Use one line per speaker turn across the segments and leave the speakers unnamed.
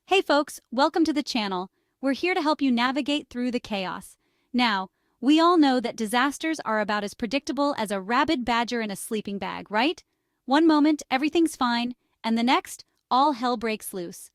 Hey folks, welcome to the channel. We're here to help you navigate through the chaos. Now, we all know that disasters are about as predictable as a rabid badger in a sleeping bag, right? One moment, everything's fine, and the next, all hell breaks loose.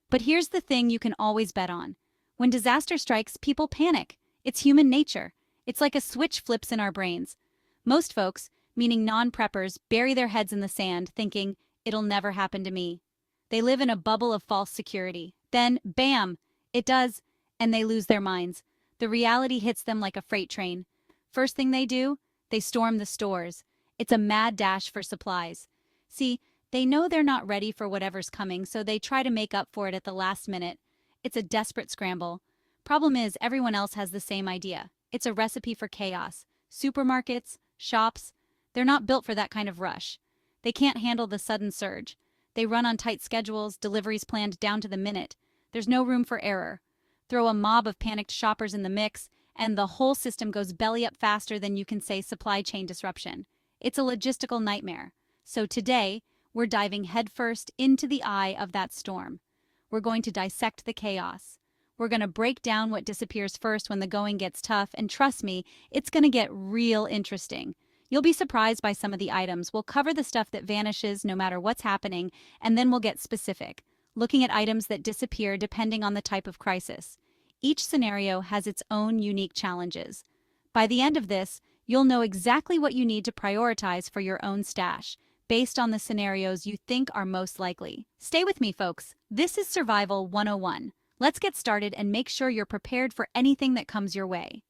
But here's the thing you can always bet on. When disaster strikes, people panic. It's human nature. It's like a switch flips in our brains. Most folks, meaning non-preppers, bury their heads in the sand, thinking, it'll never happen to me. They live in a bubble of false security. Then, bam, it does, and they lose their minds. The reality hits them like a freight train. First thing they do, they storm the stores. It's a mad dash for supplies. See, they know they're not ready for whatever's coming, so they try to make up for it at the last minute. It's a desperate scramble. Problem is, everyone else has the same idea. It's a recipe for chaos. Supermarkets, shops, they're not built for that kind of rush. They can't handle the sudden surge. They run on tight schedules, deliveries planned down to the minute. There's no room for error. Throw a mob of panicked shoppers in the mix, and the whole system goes belly up faster than you can say supply chain disruption. It's a logistical nightmare. So today, we're diving headfirst into the eye of that storm. We're going to dissect the chaos. We're going to break down what disappears first when the going gets tough, and trust me, it's going to get real interesting. You'll be surprised by some of the items. We'll cover the stuff that vanishes no matter what's happening, and then we'll get specific, looking at items that disappear depending on the type of crisis. Each scenario has its own unique challenges. By the end of this, you'll know exactly what you need to prioritize for your own stash, based on the scenarios you think are most likely. Stay with me, folks. This is Survival 101. Let's get started and make sure you're prepared for anything that comes your way.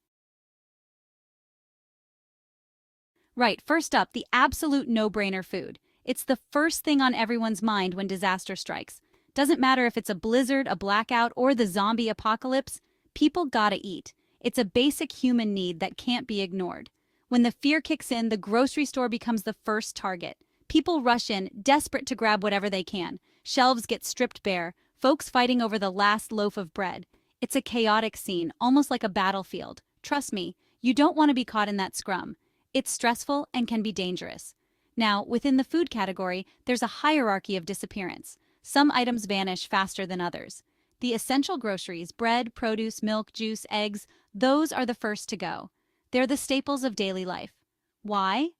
Right, first up, the absolute no-brainer food. It's the first thing on everyone's mind when disaster strikes. Doesn't matter if it's a blizzard, a blackout, or the zombie apocalypse, people gotta eat. It's a basic human need that can't be ignored. When the fear kicks in, the grocery store becomes the first target. People rush in, desperate to grab whatever they can. Shelves get stripped bare, folks fighting over the last loaf of bread. It's a chaotic scene, almost like a battlefield. Trust me, you don't want to be caught in that scrum. It's stressful and can be dangerous. Now, within the food category, there's a hierarchy of disappearance. Some items vanish faster than others. The essential groceries, bread, produce, milk, juice, eggs, those are the first to go. They're the staples of daily life. Why?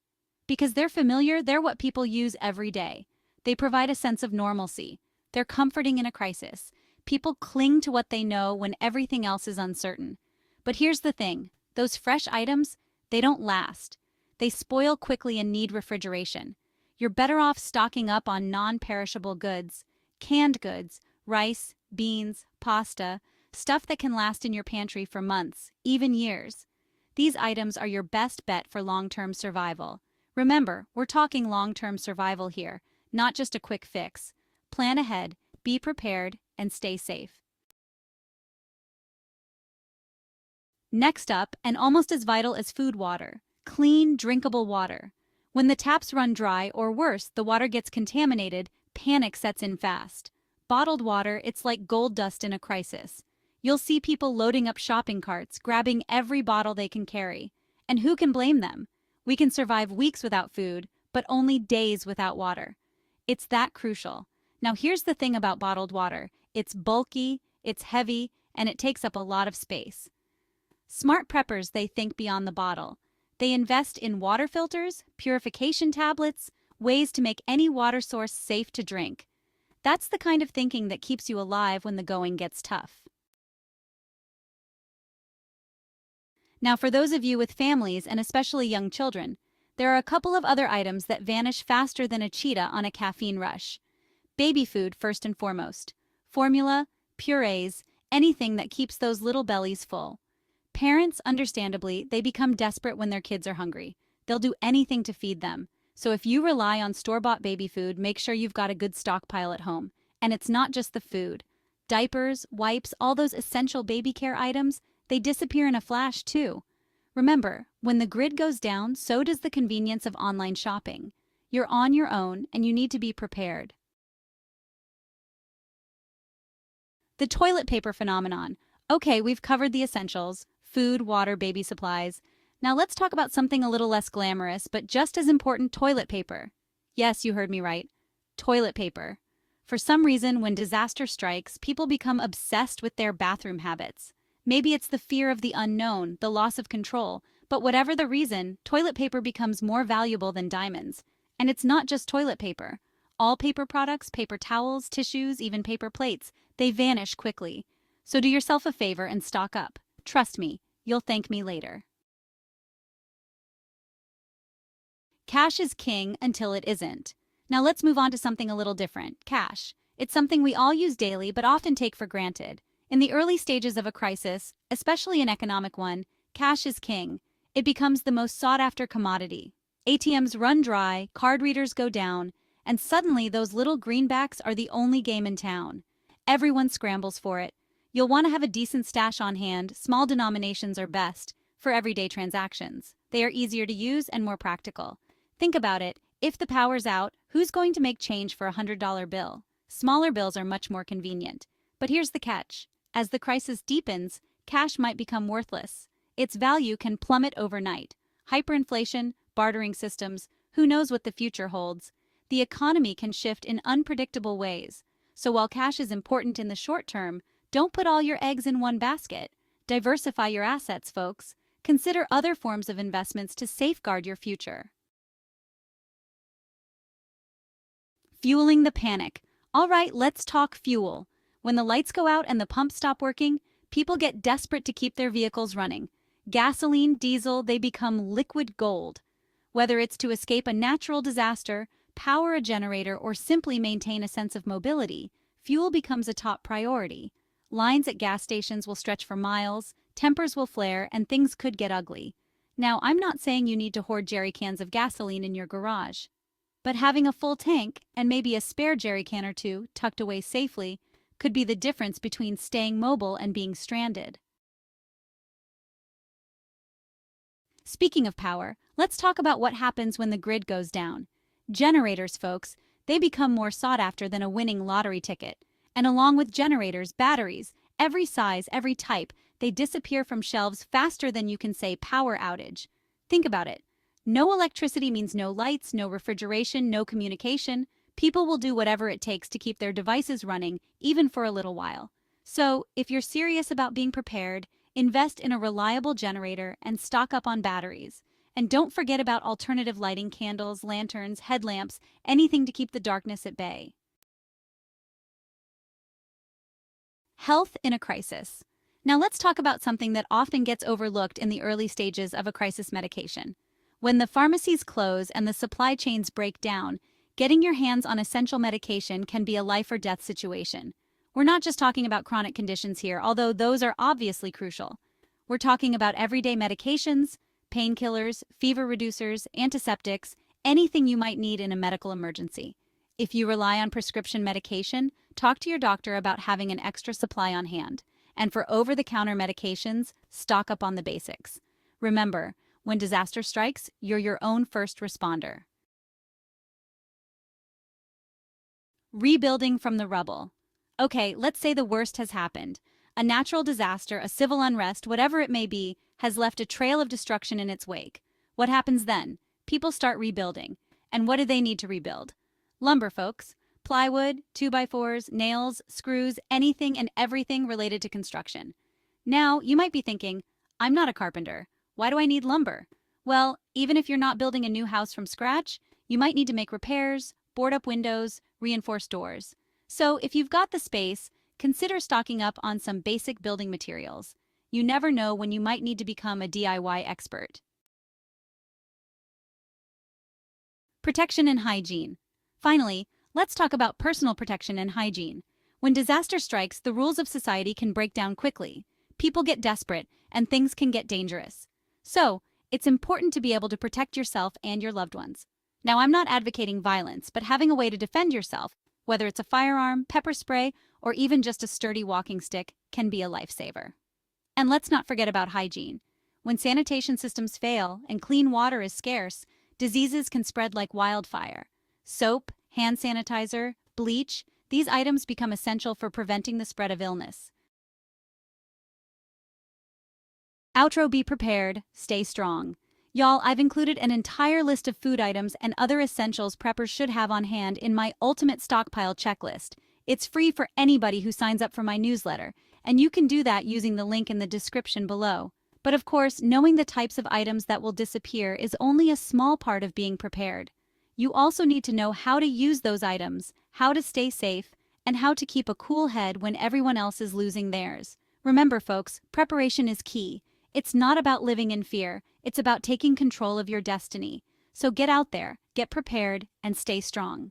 Because they're familiar, they're what people use every day. They provide a sense of normalcy. They're comforting in a crisis. People cling to what they know when everything else is uncertain. But here's the thing, those fresh items, they don't last. They spoil quickly and need refrigeration. You're better off stocking up on non-perishable goods, canned goods, rice, beans, pasta, stuff that can last in your pantry for months, even years. These items are your best bet for long-term survival. Remember, we're talking long-term survival here, not just a quick fix. Plan ahead, be prepared, and stay safe. Next up, and almost as vital as food, water. Clean, drinkable water. When the taps run dry, or worse, the water gets contaminated, panic sets in fast. Bottled water, it's like gold dust in a crisis. You'll see people loading up shopping carts, grabbing every bottle they can carry. And who can blame them? We can survive weeks without food, but only days without water. It's that crucial. Now here's the thing about bottled water. It's bulky, it's heavy, and it takes up a lot of space. Smart preppers, they think beyond the bottle. They invest in water filters, purification tablets, ways to make any water source safe to drink. That's the kind of thinking that keeps you alive when the going gets tough. Now, for those of you with families and especially young children, there are a couple of other items that vanish faster than a cheetah on a caffeine rush. Baby food first and foremost. Formula, purees, anything that keeps those little bellies full. Parents, understandably, they become desperate when their kids are hungry. They'll do anything to feed them. So if you rely on store-bought baby food, make sure you've got a good stockpile at home. And it's not just the food. Diapers, wipes, all those essential baby care items, they disappear in a flash too. Remember, when the grid goes down, so does the convenience of online shopping. You're on your own, and you need to be prepared. The toilet paper phenomenon. Okay, we've covered the essentials. Food, water, baby supplies. Now let's talk about something a little less glamorous, but just as important, toilet paper. Yes, you heard me right. Toilet paper. For some reason, when disaster strikes, people become obsessed with their bathroom habits. Maybe it's the fear of the unknown, the loss of control, but whatever the reason, toilet paper becomes more valuable than diamonds. And it's not just toilet paper. All paper products, paper towels, tissues, even paper plates, they vanish quickly. So do yourself a favor and stock up. Trust me, you'll thank me later. Cash is king until it isn't. Now let's move on to something a little different, cash. It's something we all use daily but often take for granted. In the early stages of a crisis, especially an economic one, cash is king. It becomes the most sought-after commodity. ATMs run dry, card readers go down, and suddenly those little greenbacks are the only game in town. Everyone scrambles for it. You'll want to have a decent stash on hand. Small denominations are best for everyday transactions. They are easier to use and more practical. Think about it. If the power's out, who's going to make change for a $100 bill? Smaller bills are much more convenient. But here's the catch. As the crisis deepens, cash might become worthless. Its value can plummet overnight. Hyperinflation, bartering systems, who knows what the future holds? The economy can shift in unpredictable ways. So while cash is important in the short term, don't put all your eggs in one basket. Diversify your assets, folks. Consider other forms of investments to safeguard your future. Fueling the panic. All right, let's talk fuel. When the lights go out and the pumps stop working, people get desperate to keep their vehicles running. Gasoline, diesel, they become liquid gold. Whether it's to escape a natural disaster, power a generator, or simply maintain a sense of mobility, fuel becomes a top priority. Lines at gas stations will stretch for miles, tempers will flare, and things could get ugly. Now, I'm not saying you need to hoard jerry cans of gasoline in your garage. But having a full tank, and maybe a spare jerry can or two tucked away safely, could be the difference between staying mobile and being stranded. Speaking of power, let's talk about what happens when the grid goes down. Generators, folks, they become more sought after than a winning lottery ticket. And along with generators, batteries, every size, every type, they disappear from shelves faster than you can say power outage. Think about it. No electricity means no lights, no refrigeration, no communication. People will do whatever it takes to keep their devices running, even for a little while. So, if you're serious about being prepared, invest in a reliable generator and stock up on batteries. And don't forget about alternative lighting, candles, lanterns, headlamps, anything to keep the darkness at bay. Health in a crisis. Now let's talk about something that often gets overlooked in the early stages of a crisis medication. When the pharmacies close and the supply chains break down, getting your hands on essential medication can be a life or death situation. We're not just talking about chronic conditions here, although those are obviously crucial. We're talking about everyday medications, painkillers, fever reducers, antiseptics, anything you might need in a medical emergency. If you rely on prescription medication, talk to your doctor about having an extra supply on hand. And for over-the-counter medications, stock up on the basics. Remember, when disaster strikes, you're your own first responder. Rebuilding from the rubble. Okay, let's say the worst has happened. A natural disaster, a civil unrest, whatever it may be, has left a trail of destruction in its wake. What happens then? People start rebuilding. And what do they need to rebuild? Lumber, folks. Plywood, 2x4s, nails, screws, anything and everything related to construction. Now, you might be thinking, I'm not a carpenter. Why do I need lumber? Well, even if you're not building a new house from scratch, you might need to make repairs, board up windows, reinforce doors. So if you've got the space, consider stocking up on some basic building materials. You never know when you might need to become a DIY expert. Protection and hygiene. Finally, let's talk about personal protection and hygiene. When disaster strikes, the rules of society can break down quickly. People get desperate, and things can get dangerous. So, it's important to be able to protect yourself and your loved ones. Now, I'm not advocating violence, but having a way to defend yourself, whether it's a firearm, pepper spray, or even just a sturdy walking stick, can be a lifesaver. And let's not forget about hygiene. When sanitation systems fail and clean water is scarce, diseases can spread like wildfire. Soap, hand sanitizer, bleach, these items become essential for preventing the spread of illness. Outro: be prepared, stay strong. Y'all, I've included an entire list of food items and other essentials preppers should have on hand in my ultimate stockpile checklist. It's free for anybody who signs up for my newsletter, and you can do that using the link in the description below. But of course, knowing the types of items that will disappear is only a small part of being prepared. You also need to know how to use those items, how to stay safe, and how to keep a cool head when everyone else is losing theirs. Remember, folks, preparation is key. It's not about living in fear, it's about taking control of your destiny. So get out there, get prepared, and stay strong.